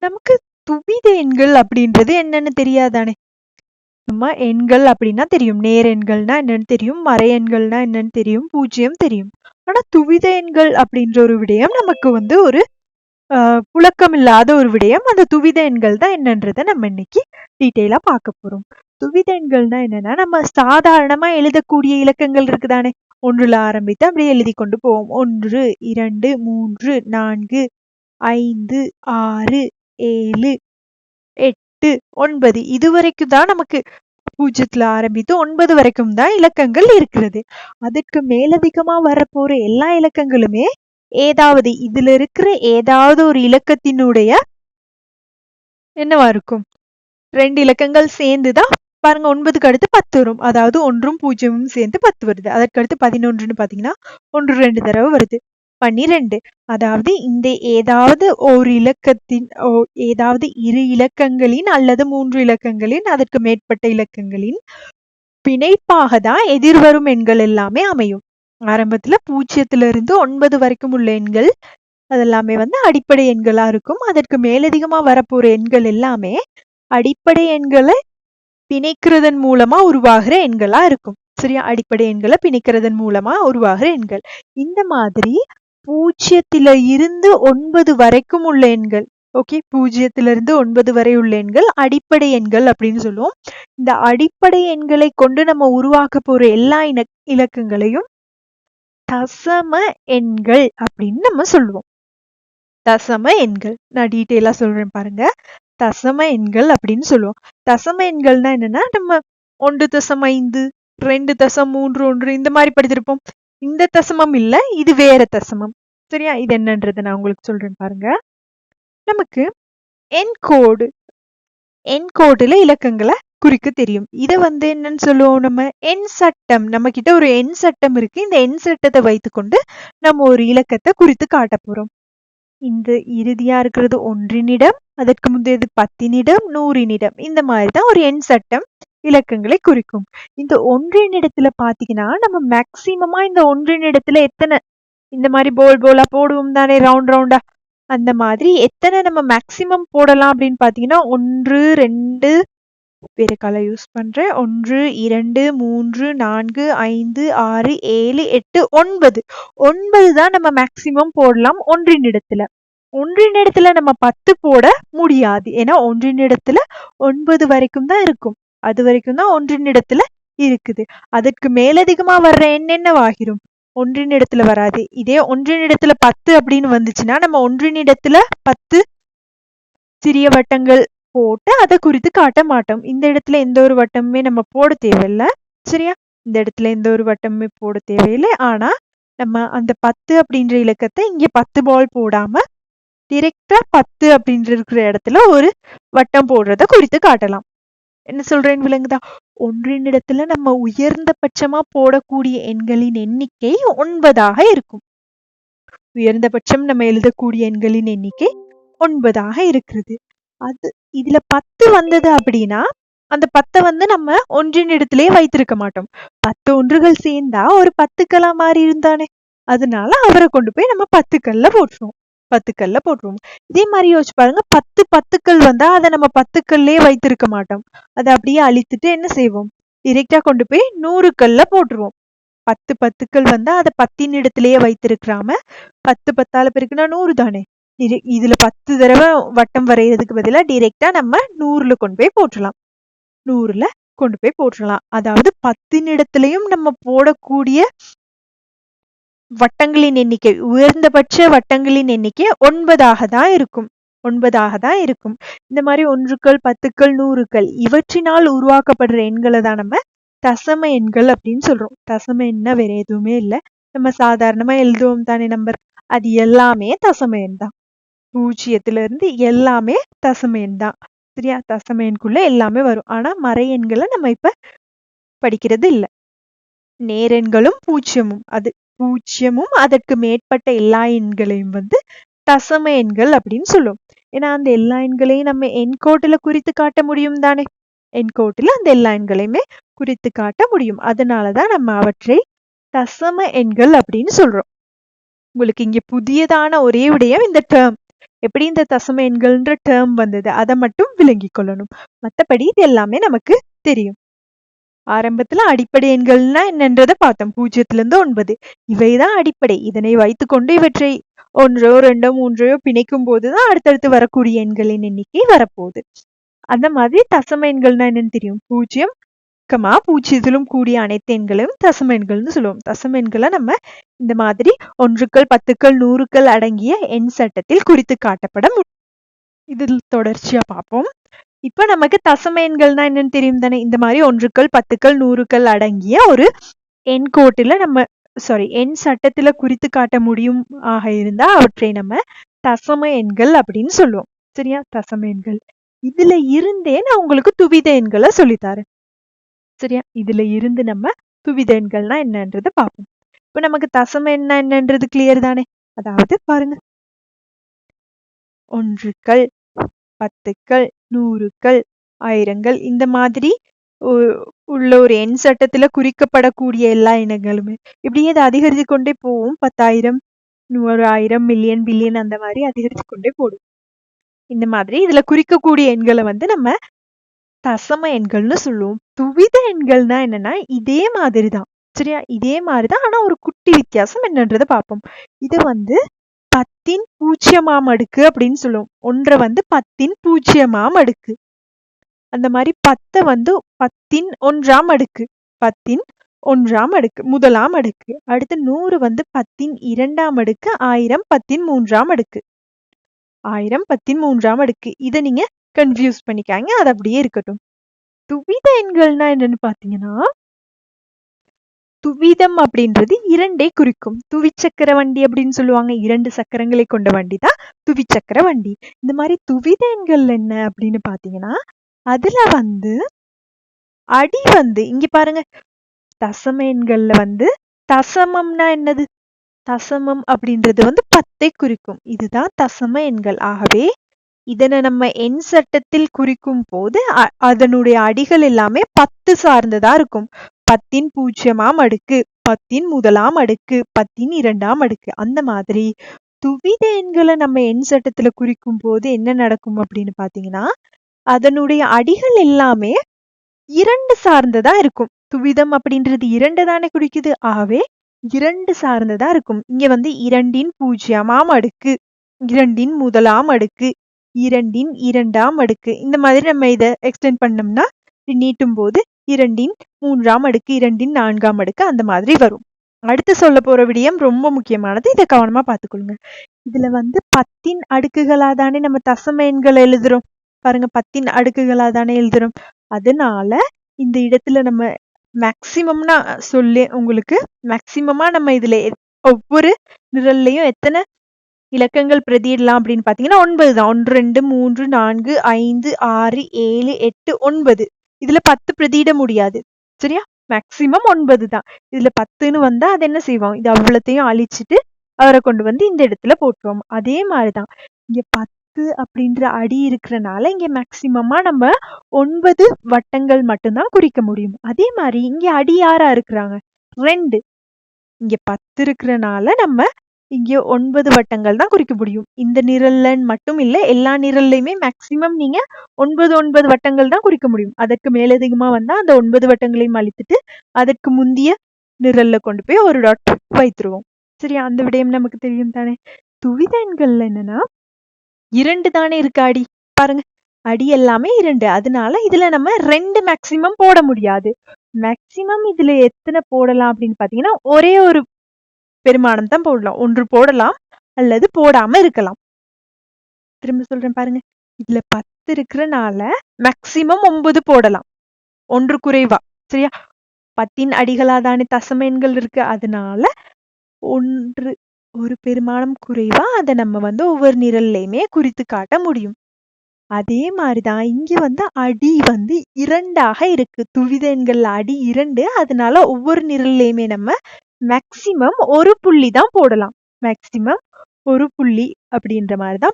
நமக்கு துவித எண்கள் அப்படின்றது என்னன்னு தெரியாதானே? நம்ம எண்கள் அப்படின்னா தெரியும். நேர் எண்கள்னா என்னன்னு தெரியும். மறை எண்கள்னா என்னன்னு தெரியும். பூஜ்ஜியம் தெரியும். ஆனா துவித எண்கள் அப்படின்ற ஒரு விடயம் நமக்கு ஒரு புழக்கம் இல்லாத ஒரு விடயம். அந்த துவித எண்கள் தான் என்னன்றத நம்ம இன்னைக்கு டீட்டெயிலா பார்க்க போறோம். துவித எண்கள்னா என்னன்னா, நம்ம சாதாரணமா எழுதக்கூடிய இலக்கங்கள் இருக்குதானே? 1ல ஆரம்பித்து அப்படியே எழுதி கொண்டு போவோம். 1, 2, 3, 4, 5, 6, 7, 8, 9 இதுவரைக்கும் தான் நமக்கு 0ல ஆரம்பித்து 9 வரைக்கும் தான் இலக்கங்கள் இருக்கிறது. அதுக்கு மேலதிகமா வரப்போற எல்லா இலக்கங்களுமே ஏதாவது இதுல இருக்கிற ஏதாவது ஒரு இலக்கத்தினுடைய என்னவா இருக்கும்? 2 இலக்கங்கள் சேர்ந்துதான் பாருங்க 9க்கு அடுத்து 10 வரும். அதாவது 1ம் 0ம் சேர்ந்து 10 வருது. அதற்கடுத்து 11ன்னு பாத்தீங்கன்னா 1 2 தடவை வருது. 12. அதாவது இந்த ஏதாவது ஒரு இலக்கத்தின் ஏதாவது 2 இலக்கங்களின் அல்லது 3 இலக்கங்களின் அதற்கு மேற்பட்ட இலக்கங்களின் பிணைப்பாக தான் எதிர்வரும் எண்கள் எல்லாமே அமையும். ஆரம்பத்துல 0லிருந்து 9 வரைக்கும் உள்ள எண்கள் அதெல்லாமே அடிப்படை எண்களா இருக்கும். அதற்கு மேலதிகமா வரப்போற எண்கள் எல்லாமே அடிப்படை எண்களை பிணைக்கிறதன் மூலமா உருவாகிற எண்களா இருக்கும். சரியா? அடிப்படை எண்களை பிணைக்கிறதன் மூலமா உருவாகிற எண்கள். இந்த மாதிரி 0ல இருந்து 9 வரைக்கும் உள்ள எண்கள், ஓகே, 0லிருந்து 9 வரை உள்ள எண்கள் அடிப்படை எண்கள் அப்படின்னு சொல்லுவோம். இந்த அடிப்படை எண்களை கொண்டு நம்ம உருவாக்க போற எல்லா இலக்கங்களையும் தசம எண்கள் அப்படின்னு நம்ம சொல்லுவோம். தசம எண்கள் நான் டீட்டெயிலா சொல்றேன் பாருங்க. தசம எண்கள் அப்படின்னு சொல்லுவோம். தசம எண்கள்னா என்னன்னா, நம்ம 1.5, 2.31 இந்த மாதிரி படிச்சிருப்போம். இந்த தசமம் இல்ல, இது வேற தசமம். சரியா? இது என்னன்றதை நான் உங்களுக்கு சொல்றேன் பாருங்க. நமக்கு என்கோடு, என்கோடுல இலக்கங்களை குறிக்க தெரியும். இதை என்னன்னு சொல்லுவோம் நம்ம? எண் சட்டம். நம்ம கிட்ட ஒரு எண் சட்டம் இருக்கு. இந்த எண் சட்டத்தை வைத்துக்கொண்டு நம்ம ஒரு இலக்கத்தை குறித்து காட்ட போறோம். இந்த இறுதியா இருக்கிறது ஒன்றினிடம், அதற்கு முந்தையது 10னிடம், 100னிடம். இந்த மாதிரி தான் ஒரு எண் சட்டம் இலக்கங்களை குறிக்கும். இந்த ஒன்றினிடத்துல பாத்தீங்கன்னா நம்ம மேக்சிமமா இந்த ஒன்றினிடத்துல எத்தனை இந்த மாதிரி போலா போடுவோம் தானே, ரவுண்ட் ரவுண்டா. அந்த மாதிரி எத்தனை நம்ம மேக்சிமம் போடலாம் அப்படின்னு பாத்தீங்கன்னா 1 2 வேற கலர் யூஸ் பண்றேன். 1 2 3 4 5 6 7 8 9 9 தான் நம்ம மேக்சிமம் போடலாம் ஒன்றினிடத்துல. ஒன்றினிடத்துல நம்ம 10 போட முடியாது. ஏன்னா ஒன்றினிடத்துல 9 வரைக்கும் தான் இருக்கும். அது வரைக்கும் தான் ஒன்றினிடத்துல இருக்குது. அதற்கு மேலதிகமா வர்ற எண் என்னவாகிரும்? ஒன்றினிடத்துல வராது. இதே ஒன்றினிடத்துல 10 அப்படின்னு வந்துச்சுன்னா நம்ம ஒன்றினிடத்துல 10 சிறிய வட்டங்கள் போட்டு அதை குறித்து காட்ட மாட்டோம். இந்த இடத்துல எந்த ஒரு வட்டமுமே நம்ம போட தேவையில்லை. சரியா? இந்த இடத்துல எந்த ஒரு வட்டமுமே போட தேவையில்லை. ஆனா நம்ம அந்த 10 அப்படின்ற இலக்கத்தை இங்க 10 பால் போடாம டிரெக்டா 10 அப்படின்ற இருக்கிற இடத்துல ஒரு வட்டம் போடுறத குறித்து காட்டலாம். என்ன சொல்றேன்னு விளங்குதா? ஒன்றினிடத்துல நம்ம உயர்ந்த பட்சமா போடக்கூடிய எண்களின் எண்ணிக்கை 9 இருக்கும். உயர்ந்தபட்சம் நம்ம எழுதக்கூடிய எண்களின் எண்ணிக்கை 9 இருக்கிறது. அது இதுல 10 வந்தது அப்படின்னா அந்த 10 நம்ம ஒன்றினிடத்திலேயே வைத்திருக்க மாட்டோம். 10 ஒன்றுகள் சேர்ந்தா ஒரு 10 கல்லா மாறி இருந்தானே. அதனால அவரை கொண்டு போய் நம்ம 10 கல்ல போட்டுருவோம். 10 கல்ல போட்டுருவோம். இதே மாதிரி யோசிச்சு பாருங்க. 10 10கள் வந்தா அதை நம்ம 10 கல்லே வைத்திருக்க மாட்டோம். அதை அப்படியே அழித்துட்டு என்ன செய்வோம்? டிரெக்டா கொண்டு போய் 100 கல்ல போட்டுருவோம். 10 10கள் வந்தா அதை 10 இடத்திலேயே வைத்திருக்காம 10 10ஆல பெருக்குனா 100 தானே. இதுல 10 தடவை வட்டம் வரைகிறதுக்கு பதிலா டிரெக்டா நம்ம 100ல கொண்டு போய் போட்டுடலாம். 100ல கொண்டு போய் போட்டுடலாம். அதாவது 10 நம்ம போடக்கூடிய வட்டங்களின் எண்ணிக்கை, உயர்ந்தபட்ச வட்டங்களின் எண்ணிக்கை 9 தான் இருக்கும். 9 தான் இருக்கும். இந்த மாதிரி 1கள் 10கள் 100கள் இவற்றினால் உருவாக்கப்படுற எண்களை தான் நம்ம தசம எண்கள் அப்படின்னு சொல்றோம். தசம எண்ணா வேற எதுவுமே இல்லை. நம்ம சாதாரணமா எழுதுவோம் தானே நம்பர், அது எல்லாமே தசம எண் தான். 0லிருந்து எல்லாமே தசம எண் தான். சரியா? தசம எண்குள்ள எல்லாமே வரும். ஆனா மறை எண்களை நம்ம இப்ப படிக்கிறது இல்ல. நேரெண்களும் 0ம், அது 0ம் அதற்கு மேற்பட்ட எல்லா எண்களையும் தசம எண்கள் அப்படின்னு சொல்லுவோம். ஏன்னா அந்த எல்லா எண்களையும் நம்ம எண்கோட்டுல குறித்து காட்ட முடியும் தானே. எண்கோட்டுல அந்த எல்லா எண்களையுமே குறித்து காட்ட முடியும். அதனாலதான் நம்ம அவற்றை தசம எண்கள் அப்படின்னு சொல்றோம். உங்களுக்கு இங்க புதியதான ஒரே விடயம் இந்த டேர்ம் எப்படி இந்த தசம எண்கள்ன்ற டேர்ம் வந்தது அதை மட்டும் விளங்கிக் கொள்ளணும். மத்தபடி இது எல்லாமே நமக்கு தெரியும். ஆரம்பத்துல அடிப்படை எண்கள்னா என்னன்றதை பார்த்தோம். 0 to 9 இவைதான் அடிப்படை. இதனை வைத்துக்கொண்டு இவற்றை 1 2 3 பிணைக்கும் போதுதான் அடுத்தடுத்து வரக்கூடிய எண்களின் எண்ணிக்கை வரப்போகுது. அந்த மாதிரி தசம எண்கள்னா என்னன்னு தெரியும். 0, 0 கூடிய அனைத்து எண்களையும் தசம எண்கள்னு சொல்லுவோம். தசம எண்களை நம்ம இந்த மாதிரி 1கள் 10கள் 100கள் அடங்கிய எண் சட்டத்தில் குறித்து காட்டப்பட முடியும். இதில் தொடர்ச்சியா பார்ப்போம். இப்ப நமக்கு தசம எண்கள்னா என்னன்னு தெரியும் தானே. இந்த மாதிரி 1கள் 10கள் 100கள் அடங்கிய ஒரு எண் கோட்டுல நம்ம எண் சட்டத்துல குறித்து காட்ட முடியும் ஆக இருந்தா அவற்றை நம்ம தசம எண்கள் அப்படின்னு சொல்லுவோம். சரியா? தசம எண்கள். இதுல இருந்தே நான் உங்களுக்கு துவித எண்களை சொல்லித்தரேன். சரியா? இதுல இருந்து நம்ம துவித எண்கள்னா என்னன்றதை பார்ப்போம். இப்ப நமக்கு தசம எண்ணா என்னன்றது கிளியர் தானே. அதாவது பாருங்க, 1கள் 10கள் 100கள் 1000கள் இந்த மாதிரி உள்ள ஒரு எண் சட்டத்துல குறிக்கப்படக்கூடிய எல்லா எண்களுமே இப்படியே அதை அதிகரித்து கொண்டே போவோம். 10,000 100,000 மில்லியன் பில்லியன் அந்த மாதிரி அதிகரித்து கொண்டே போடும். இந்த மாதிரி இதுல குறிக்கக்கூடிய எண்களை நம்ம தசம எண்கள்னு சொல்லுவோம். துவித எண்கள்னா என்னன்னா இதே மாதிரிதான். சரியா? இதே மாதிரிதான். ஆனா ஒரு குட்டி வித்தியாசம் என்னன்றதை பார்ப்போம். இது 10ன் 0ஆம் அடுக்கு அப்படின்னு சொல்லுவோம். 1 10ன் 0ஆம் அடுக்கு. அந்த மாதிரி 10 10ன் 1ஆம் அடுக்கு. 10ன் 1ஆம் அடுக்கு முதலாம் அடுக்கு. அடுத்து 100 10ன் 2ஆம் அடுக்கு. 1000 10ன் 3ஆம் அடுக்கு. 1000 10ன் 3ஆம் அடுக்கு. இதை நீங்க கன்ஃபியூஸ் பண்ணிக்காங்க, அது அப்படியே இருக்கட்டும். துவித எண்கள்னா என்னன்னு பாத்தீங்கன்னா, துவிதம் அப்படின்றது 2ஐ குறிக்கும். துவிச்சக்கர வண்டி அப்படின்னு சொல்லுவாங்க. 2 சக்கரங்களை கொண்ட வண்டி தான் துவிச்சக்கர வண்டி. இந்த மாதிரி துவித எண்கள் என்ன அப்படின்னு பாத்தீங்கன்னா, அதுல அடி இங்க பாருங்க, தசம எண்கள்ல தசமம்னா என்னது? தசமம் அப்படின்றது 10ஐ குறிக்கும். இதுதான் தசம எண்கள். ஆகவே இதனை நம்ம எண் சட்டத்தில் குறிக்கும் போது அதனுடைய அடிகள் எல்லாமே 10 சார்ந்ததா இருக்கும். 10ன் 0ஆம் அடுக்கு, 10ன் முதலாம் அடுக்கு, 10ன் 2ஆம் அடுக்கு. அந்த மாதிரி துவித எண்களை நம்ம எண் சட்டத்துல குறிக்கும் போது என்ன நடக்கும் அப்படின்னு பாத்தீங்கன்னா, அதனுடைய அடிகள் எல்லாமே 2 சார்ந்ததா இருக்கும். துவிதம் அப்படின்றது 2 தானே குறிக்குது. ஆகவே 2 சார்ந்ததா இருக்கும். இங்க 2ன் 0ஆம் அடுக்கு, 2ன் முதலாம் அடுக்கு, 2ன் 2ஆம் அடுக்கு. இந்த மாதிரி நம்ம இதை எக்ஸ்டெண்ட் பண்ணோம்னா நீட்டும் போது 2ன் 3ஆம் அடுக்கு, 2ன் 4ஆம் அடுக்கு அந்த மாதிரி வரும். அடுத்து சொல்ல போற விடயம் ரொம்ப முக்கியமானது. இதை கவனமா பார்த்துக்கொள்ளுங்க. இதுல 10ன் அடுக்குகளா தானே நம்ம தசம எண்களை எழுதுறோம். பாருங்க, 10ன் அடுக்குகளா தானே எழுதுறோம். அதனால இந்த இடத்துல நம்ம மேக்சிமம்னா உங்களுக்கு மேக்சிமமா நம்ம இதுல ஒவ்வொரு நிரல்லையும் எத்தனை இலக்கங்கள் பிரதியிடலாம் அப்படின்னு பாத்தீங்கன்னா 9 தான். 1 2 3 4 5 6 7 8 9. இதுல 10 பிரதியிட முடியாது. சரியா? மேக்சிமம் 9 தான். இதுல 10ன்னு வந்தா அது என்ன செய்வோம்? இது அவ்வளத்தையும் அழிச்சிட்டு அவரை கொண்டு இந்த இடத்துல போட்டுருவோம். அதே மாதிரிதான் இங்க 10 அப்படின்ற அடி இருக்கிறனால இங்க மேக்சிமமா நம்ம 9 வட்டங்கள் மட்டும்தான் குறிக்க முடியும். அதே மாதிரி இங்க அடி யாரா இருக்கிறாங்க? 2. இங்க 10 இருக்கிறனால நம்ம இங்க 9 வட்டங்கள் தான் குறிக்க முடியும். இந்த நிரல்ல மட்டும் இல்ல, எல்லா நிரல்லையுமே மேக்சிமம் நீங்க 9 வட்டங்கள் தான் குறிக்க முடியும். அதற்கு மேலதிகமா வந்தா அந்த 9 வட்டங்களையும் அழித்துட்டு அதற்கு முந்திய நிரல்ல கொண்டு போய் ஒரு டாட் வைத்துருவோம். சரியா? அந்த விடயம் நமக்கு தெரியும் தானே. துவித எண்கள்ல என்னன்னா 2 தானே இருக்கு அடி. பாருங்க, அடி எல்லாமே 2. அதனால இதுல நம்ம 2 மேக்சிமம் போட முடியாது. மேக்சிமம் இதுல எத்தனை போடலாம் அப்படின்னு பாத்தீங்கன்னா, ஒரே ஒரு பெருமானம் தான் போடலாம். 1 போடலாம் அல்லது போடாம இருக்கலாம். திரும்ப சொல்றேன் பாருங்க, இதுல 10 இருக்கிறனால மேக்சிமம் 9 போடலாம், 1 குறைவா. சரியா? 10ன் அடிகளா தானே தசம எண்கள் இருக்கு. அதனால 1 ஒரு பெருமானம் குறைவா அதை நம்ம ஒவ்வொரு நிரல்லையுமே குறித்து காட்ட முடியும். அதே மாதிரிதான் இங்க அடி 2ஆக இருக்கு. துவித எண்கள்ல அடி 2. அதனால ஒவ்வொரு நிரல்லையுமே நம்ம மேக்சிமம் 1 புள்ளி தான் போடலாம். மேக்சிமம் 1 புள்ளி அப்படின்ற மாதிரிதான்